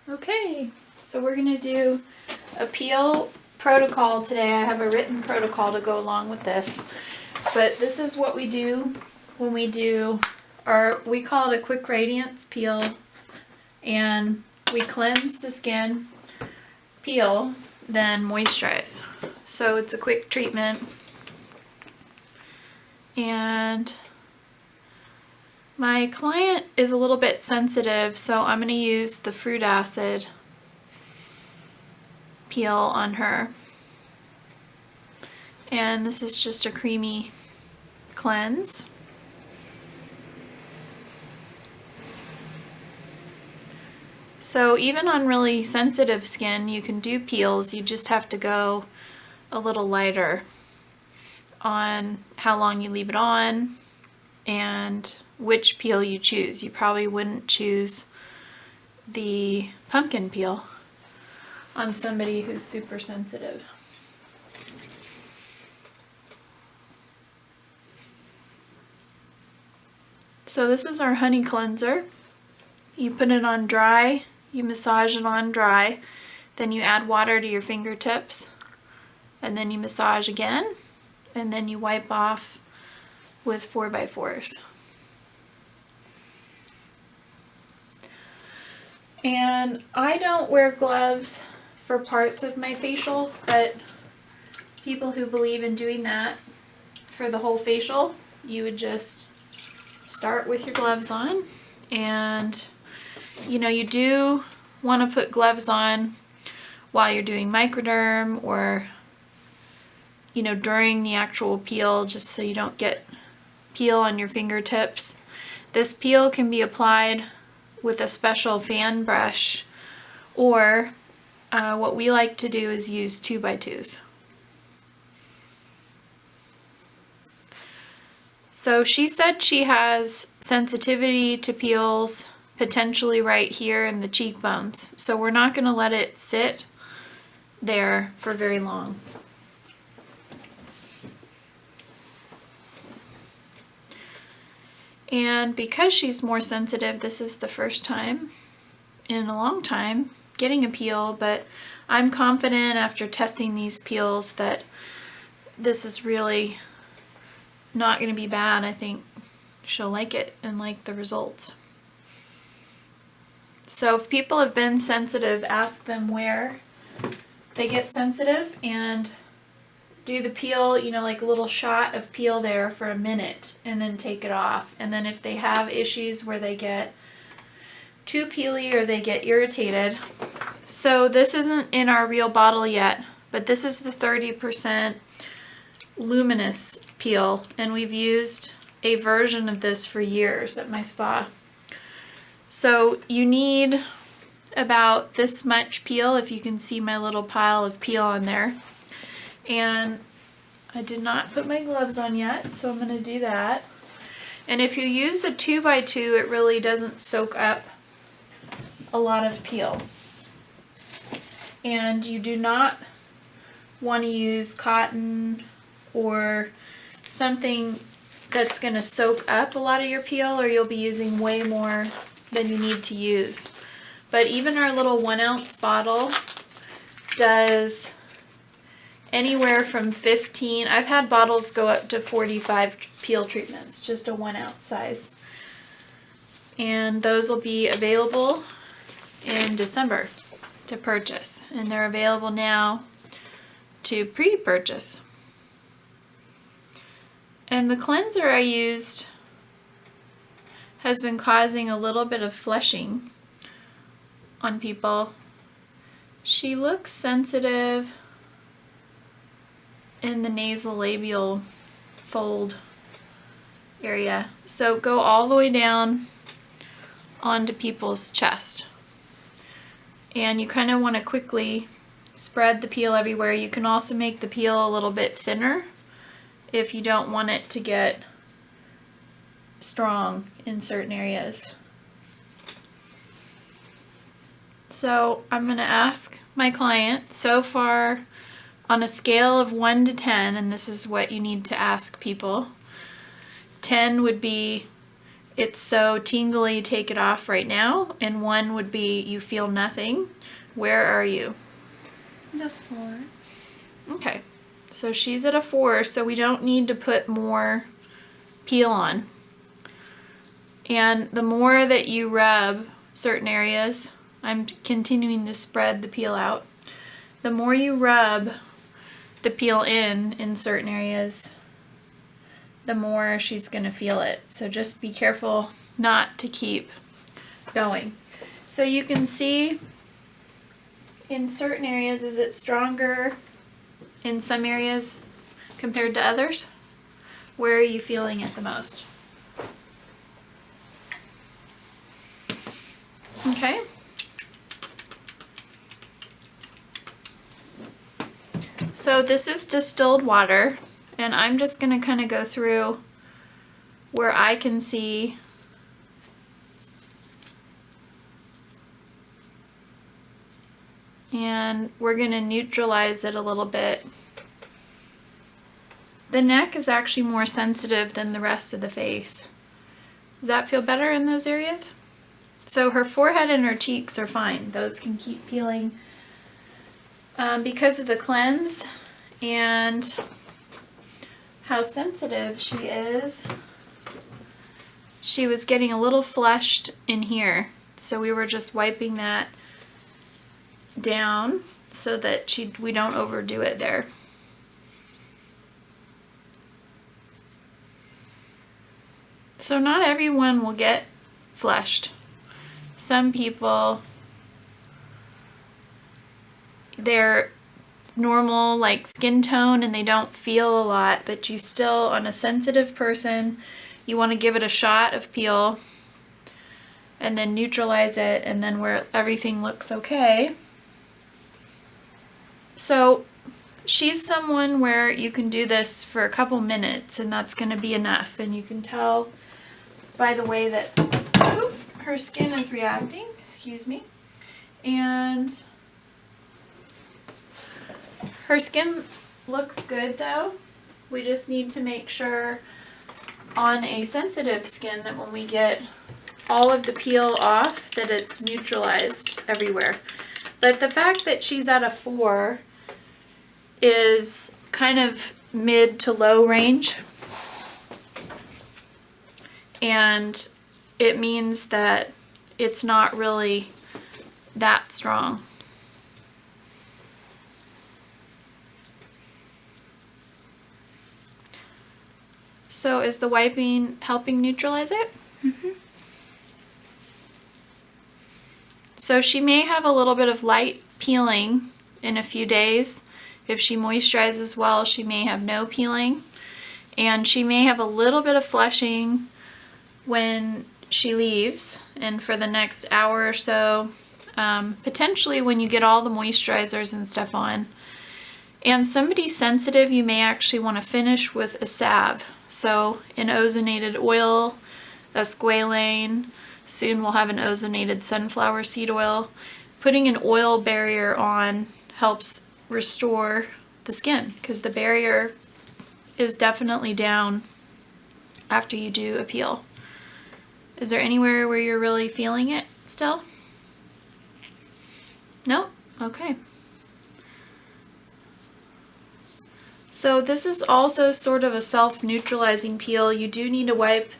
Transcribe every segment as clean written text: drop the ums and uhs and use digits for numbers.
Okay, so we're going to do a peel protocol today. I have a written protocol to go along with this, but this is what we do when we do we call it a quick radiance peel, and we cleanse the skin, peel, then moisturize. So it's a quick treatment, and my client is a little bit sensitive, so I'm going to use the fruit acid peel on her. And this is just a creamy cleanse. So even on really sensitive skin, you can do peels. You just have to go a little lighter on how long you leave it on and which peel you choose. You probably wouldn't choose the pumpkin peel on somebody who's super sensitive. So this is our honey cleanser. You put it on dry, you massage it on dry, then you add water to your fingertips, and then you massage again, and then you wipe off with 4x4s. And I don't wear gloves for parts of my facials, but people who believe in doing that for the whole facial, you would just start with your gloves on. And you know, you do want to put gloves on while you're doing microderm, or you know, during the actual peel, just so you don't get peel on your fingertips. This peel can be applied with a special fan brush, or what we like to do is use 2x2s. So she said she has sensitivity to peels potentially right here in the cheekbones, so we're not going to let it sit there for very long. And because she's more sensitive, this is the first time in a long time getting a peel, but I'm confident after testing these peels that this is really not going to be bad. I think she'll like it and like the results. So if people have been sensitive, ask them where they get sensitive and do the peel, you know, like a little shot of peel there for a minute and then take it off. And then if they have issues where they get too peely or they get irritated. So this isn't in our real bottle yet, but this is the 30% luminous peel, and we've used a version of this for years at my spa. So you need about this much peel, if you can see my little pile of peel on there. And I did not put my gloves on yet, so I'm going to do that. And if you use a 2x2, it really doesn't soak up a lot of peel. And you do not want to use cotton or something that's going to soak up a lot of your peel, or you'll be using way more than you need to use. But even our little 1 ounce bottle does anywhere from 15, I've had bottles go up to 45 peel treatments, just a 1 ounce size. And those will be available in December to purchase, and they're available now to pre-purchase. And the cleanser I used has been causing a little bit of flushing on people. She looks sensitive in the nasolabial fold area. So go all the way down onto people's chest. And you kind of want to quickly spread the peel everywhere. You can also make the peel a little bit thinner if you don't want it to get strong in certain areas. So I'm going to ask my client, so far on a scale of 1 to 10, and this is what you need to ask people. 10 would be it's so tingly, take it off right now. And 1 would be you feel nothing. Where are you? The 4. Okay, so she's at a 4, so we don't need to put more peel on. And the more that you rub certain areas, I'm continuing to spread the peel out. The more you rub the peel in certain areas, the more she's going to feel it. So just be careful not to keep going. So you can see in certain areas, is it stronger in some areas compared to others? Where are you feeling it the most? Okay. So this is distilled water, and I'm just going to kind of go through where I can see and we're going to neutralize it a little bit. The neck is actually more sensitive than the rest of the face. Does that feel better in those areas? So her forehead and her cheeks are fine. Those can keep peeling because of the cleanse and how sensitive she is. She was getting a little flushed in here, so we were just wiping that down so that we don't overdo it there. So not everyone will get flushed. Some people, they're normal like skin tone and they don't feel a lot, but you still, on a sensitive person, you want to give it a shot of peel and then neutralize it, and then where everything looks okay. So she's someone where you can do this for a couple minutes and that's going to be enough, and you can tell by the way that her skin is reacting, excuse me, and her skin looks good though. We just need to make sure on a sensitive skin that when we get all of the peel off that it's neutralized everywhere. But the fact that she's at a 4 is kind of mid to low range, and it means that it's not really that strong. So is the wiping helping neutralize it? Mm-hmm. So she may have a little bit of light peeling in a few days. If she moisturizes well, she may have no peeling. And she may have a little bit of flushing when she leaves and for the next hour or so, potentially when you get all the moisturizers and stuff on. And somebody sensitive, you may actually want to finish with a salve. So an ozonated oil, a squalane, soon we'll have an ozonated sunflower seed oil. Putting an oil barrier on helps restore the skin because the barrier is definitely down after you do a peel. Is there anywhere where you're really feeling it still? No? Okay. So this is also sort of a self-neutralizing peel. You do need to wipe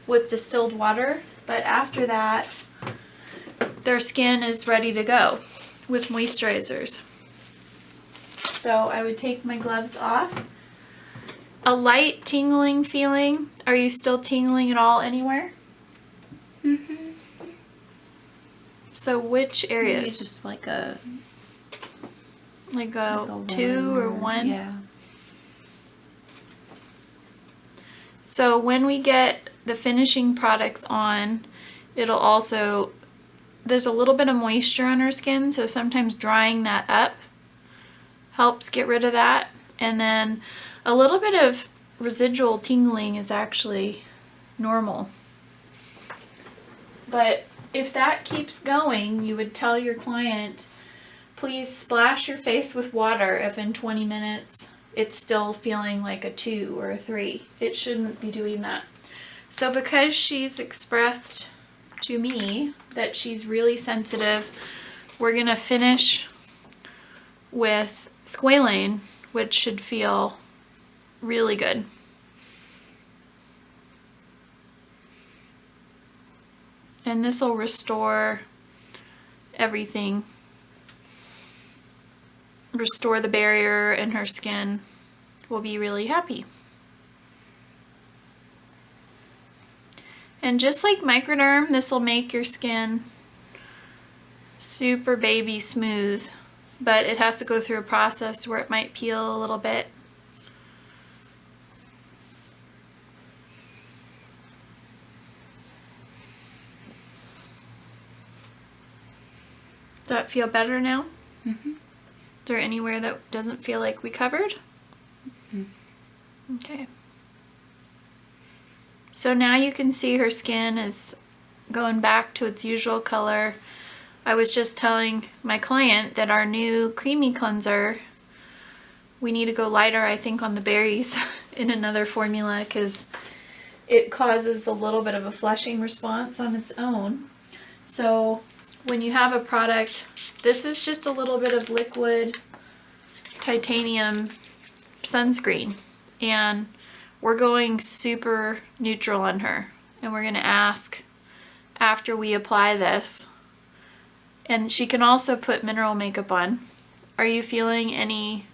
with distilled water, but after that, their skin is ready to go with moisturizers. So I would take my gloves off. A light tingling feeling. Are you still tingling at all anywhere? Mm-hmm. So which areas? Maybe just like a 2 or 1? Yeah. So when we get the finishing products on, it'll also, there's a little bit of moisture on our skin, so sometimes drying that up helps get rid of that. And then a little bit of residual tingling is actually normal. But if that keeps going, you would tell your client, please splash your face with water if in 20 minutes it's still feeling like a 2 or a 3. It shouldn't be doing that. So because she's expressed to me that she's really sensitive, we're gonna finish with squalane, which should feel really good. And this will restore everything. Restore the barrier in her skin. We'll be really happy. And just like microderm, this will make your skin super baby smooth, but it has to go through a process where it might peel a little bit. Does that feel better now? Mm-hmm. Is there anywhere that doesn't feel like we covered? Mm-hmm. Okay. So now you can see her skin is going back to its usual color. I was just telling my client that our new creamy cleanser, we need to go lighter, I think, on the berries in another formula because it causes a little bit of a flushing response on its own. So when you have a product, this is just a little bit of liquid titanium sunscreen, and we're going super neutral on her, and we're going to ask after we apply this, and she can also put mineral makeup on. Are you feeling any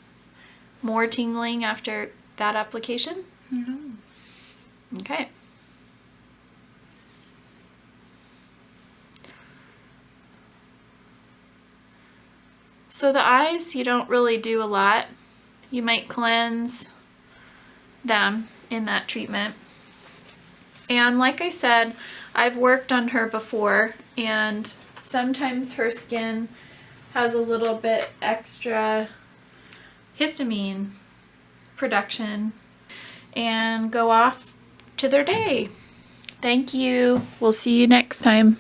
more tingling after that application? No. Okay. So the eyes, you don't really do a lot. You might cleanse them in that treatment. And like I said, I've worked on her before, and sometimes her skin has a little bit extra histamine production and go off to their day. Thank you. We'll see you next time.